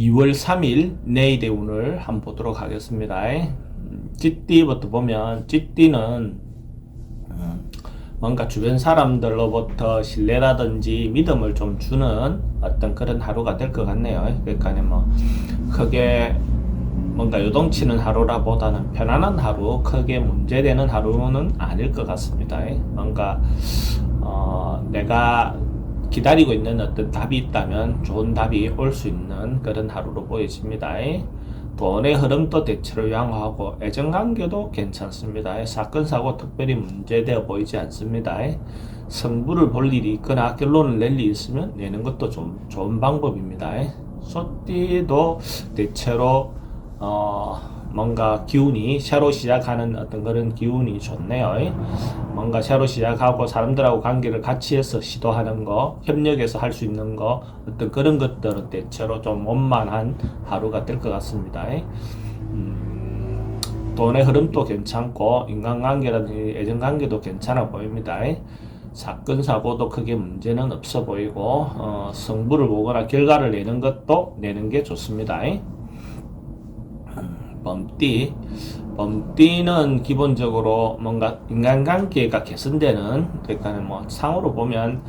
2월 3일 내일의 운을 한번 보도록 하겠습니다. 찌띠부터 보면 찌띠는 뭔가 주변 사람들로부터 신뢰라든지 믿음을 좀 주는 어떤 그런 하루가 될 것 같네요. 그러니까 뭐 크게 뭔가 요동치는 하루라 보다는 편안한 하루, 크게 문제되는 하루는 아닐 것 같습니다. 뭔가 내가 기다리고 있는 어떤 답이 있다면 좋은 답이 올 수 있는 그런 하루로 보여집니다. 돈의 흐름도 대체로 양호하고 애정관계도 괜찮습니다. 사건 사고 특별히 문제되어 보이지 않습니다. 승부를 볼 일이 있거나 결론을 낼 일이 있으면 내는 것도 좀 좋은 방법입니다. 소띠도 대체로 뭔가 기운이 새로 시작하는 어떤 그런 기운이 좋네요. 뭔가 새로 시작하고 사람들하고 관계를 같이 해서 시도하는 거, 협력해서 할 수 있는 거, 어떤 그런 것들은 대체로 좀 원만한 하루가 될 것 같습니다. 돈의 흐름도 괜찮고 인간관계라든지 애정관계도 괜찮아 보입니다. 사건 사고도 크게 문제는 없어 보이고 승부를 보거나 결과를 내는 것도 내는 게 좋습니다. 범띠는 기본적으로 뭔가 인간관계가 개선되는, 그러니까 뭐 상으로 보면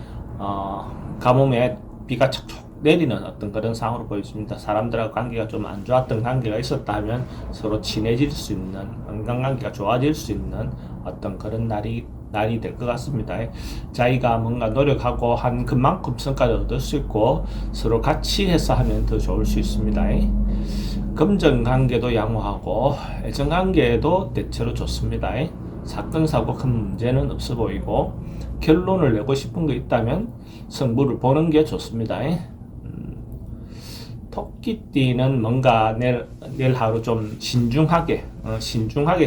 가뭄에 비가 촉촉 내리는 어떤 그런 상으로 보여집니다. 사람들하고 관계가 좀 안 좋았던 관계가 있었다 하면 서로 친해질 수 있는, 인간관계가 좋아질 수 있는 어떤 그런 날이 될 것 같습니다. 자기가 뭔가 노력하고 한 그만큼 성과를 얻을 수 있고 서로 같이 해서 하면 더 좋을 수 있습니다. 금전관계도 양호하고 애정관계도 대체로 좋습니다. 사건 사고 큰 문제는 없어 보이고 결론을 내고 싶은 거 있다면 승부를 보는 게 좋습니다. 토끼띠는 뭔가 내일 하루 좀 신중하게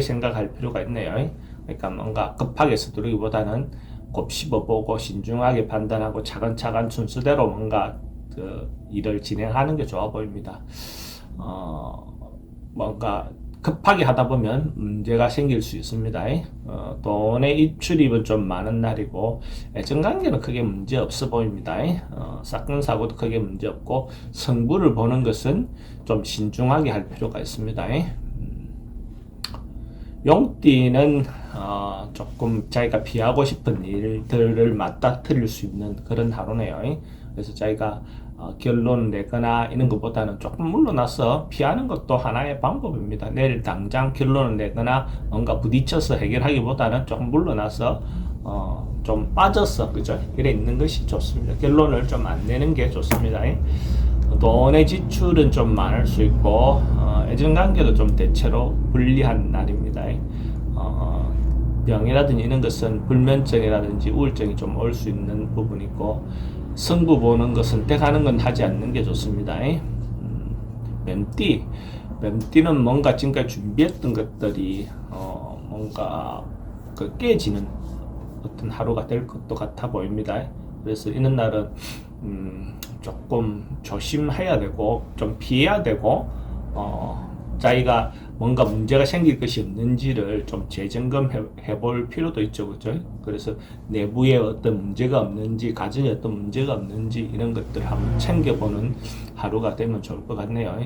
생각할 필요가 있네요. 그러니까 뭔가 급하게 서두르기보다는 곱씹어보고 신중하게 판단하고 차근차근 순서대로 뭔가 그 일을 진행하는 게 좋아 보입니다. 뭔가 급하게 하다 보면 문제가 생길 수 있습니다. 돈의 입출입은 좀 많은 날이고 애정관계는 크게 문제 없어 보입니다. 사건 사고도 크게 문제 없고 승부를 보는 것은 좀 신중하게 할 필요가 있습니다. 용띠는 조금 자기가 피하고 싶은 일들을 맞닥뜨릴 수 있는 그런 하루네요. 그래서 자기가 결론 내거나 이런 것보다는 조금 물러나서 피하는 것도 하나의 방법입니다. 내일 당장 결론을 내거나 뭔가 부딪혀서 해결하기보다는 조금 물러나서 좀 빠져서 그죠? 이래 있는 것이 좋습니다. 결론을 좀 안 내는 게 좋습니다. 돈의 지출은 좀 많을 수 있고 애정관계도 좀 대체로 불리한 날입니다. 병이라든지 이런 것은 불면증이라든지 우울증이 좀 올 수 있는 부분이 있고 승부 보는 거 선택하는 건 하지 않는 게 좋습니다. 뱀띠는 뭔가 지금까지 준비했던 것들이 뭔가 그 깨지는 어떤 하루가 될 것도 같아 보입니다. 그래서 이런 날은 조금 조심해야 되고 좀 피해야 되고 자기가 뭔가 문제가 생길 것이 없는지를 좀 재점검해 볼 필요도 있죠, 그죠? 그래서 내부에 어떤 문제가 없는지, 가정에 어떤 문제가 없는지 이런 것들을 한번 챙겨보는 하루가 되면 좋을 것 같네요.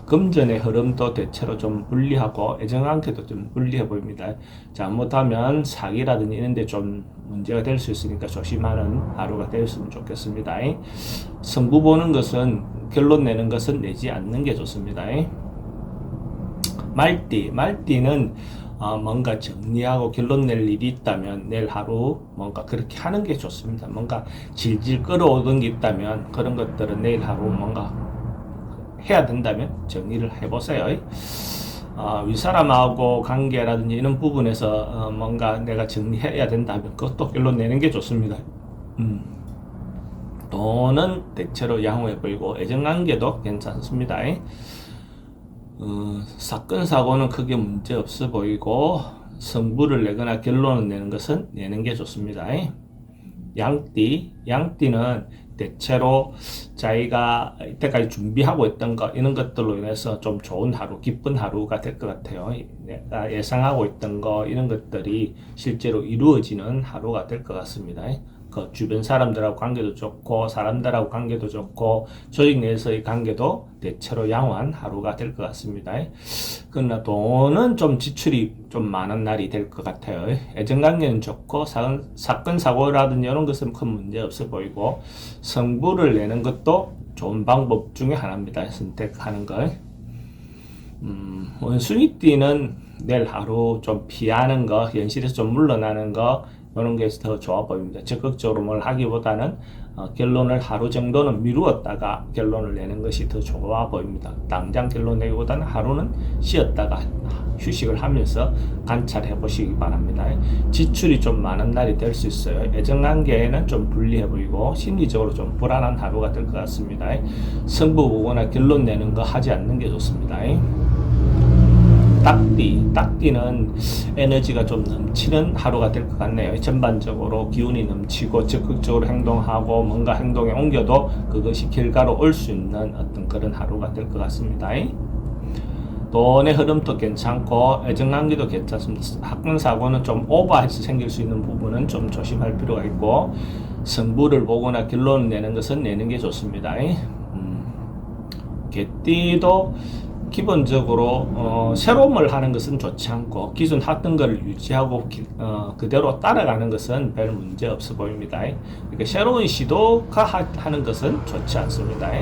금전의 흐름도 대체로 좀 불리하고 애정관계도 좀 불리해 보입니다. 잘못하면 사기라든지 이런 데 좀 문제가 될 수 있으니까 조심하는 하루가 되었으면 좋겠습니다. 승부 보는 것은, 결론 내는 것은 내지 않는 게 좋습니다. 말띠는 뭔가 정리하고 결론 낼 일이 있다면 내일 하루 뭔가 그렇게 하는 게 좋습니다. 뭔가 질질 끌어오던 게 있다면 그런 것들은 내일 하루 뭔가 해야 된다면 정리를 해보세요. 윗사람하고 관계라든지 이런 부분에서 뭔가 내가 정리해야 된다면 그것도 결론 내는 게 좋습니다. 돈은 대체로 양호해 보이고 애정관계도 괜찮습니다. 사건 사고는 크게 문제 없어 보이고 승부를 내거나 결론을 내는 것은 내는 게 좋습니다. 양띠는 대체로 자기가 이때까지 준비하고 있던 거 이런 것들로 인해서 좀 좋은 하루, 기쁜 하루가 될 것 같아요. 내가 예상하고 있던 거 이런 것들이 실제로 이루어지는 하루가 될 것 같습니다. 그 주변 사람들하고 관계도 좋고 사람들하고 관계도 좋고 조직 내에서의 관계도 대체로 양호한 하루가 될 것 같습니다. 그러나 돈은 좀 지출이 좀 많은 날이 될 것 같아요. 애정관계는 좋고 사건 사고라든지 이런 것은 큰 문제 없어 보이고 성부를 내는 것도 좋은 방법 중에 하나입니다. 선택하는 거. 원숭이띠는 내일 하루 좀 피하는 거, 현실에서 좀 물러나는 거, 이런 게 더 좋아 보입니다. 적극적으로 뭘 하기보다는 결론을 하루 정도는 미루었다가 결론을 내는 것이 더 좋아 보입니다. 당장 결론 내기보다는 하루는 쉬었다가 휴식을 하면서 관찰해 보시기 바랍니다. 지출이 좀 많은 날이 될 수 있어요. 애정관계에는 좀 불리해 보이고 심리적으로 좀 불안한 하루가 될 것 같습니다. 승부 보거나 결론 내는 거 하지 않는 게 좋습니다. 딱띠는 에너지가 좀 넘치는 하루가 될 것 같네요. 전반적으로 기운이 넘치고 적극적으로 행동하고 뭔가 행동에 옮겨도 그것이 결과로 올 수 있는 어떤 그런 하루가 될 것 같습니다. 돈의 흐름도 괜찮고 애정관계도 괜찮습니다. 사건 사고는 좀 오버해서 생길 수 있는 부분은 좀 조심할 필요가 있고 승부를 보거나 결론을 내는 것은 내는 게 좋습니다. 개띠도 기본적으로 새로움을 하는 것은 좋지 않고 기존 하던 것을 유지하고 그대로 따라가는 것은 별 문제 없어 보입니다. 그러니까 새로운 시도가 하는 것은 좋지 않습니다.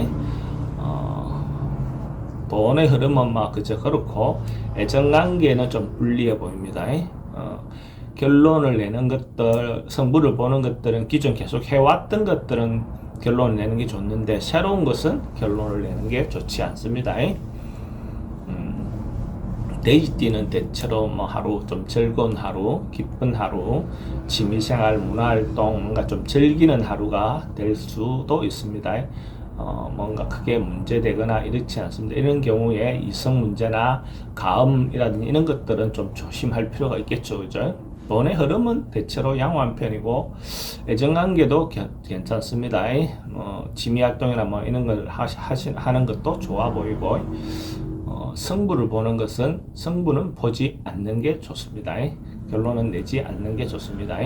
돈의 흐름은 막 그저 그렇고 애정관계는 좀 불리해 보입니다. 결론을 내는 것들, 성부를 보는 것들은 기존 계속 해왔던 것들은 결론을 내는 게 좋는데 새로운 것은 결론을 내는 게 좋지 않습니다. 돼지띠는 대체로 뭐 하루 좀 즐거운 하루, 기쁜 하루, 취미생활, 문화활동 뭔가 좀 즐기는 하루가 될 수도 있습니다. 뭔가 크게 문제되거나 이렇지 않습니다. 이런 경우에 이성 문제나 가음이라든지 이런 것들은 좀 조심할 필요가 있겠죠, 그죠? 돈의 흐름은 대체로 양호한 편이고 애정관계도 괜찮습니다. 취미활동이나 뭐 이런 걸 하는 것도 좋아 보이고 승부를 보는 것은 승부는 보지 않는 게 좋습니다. 결론은 내지 않는 게 좋습니다.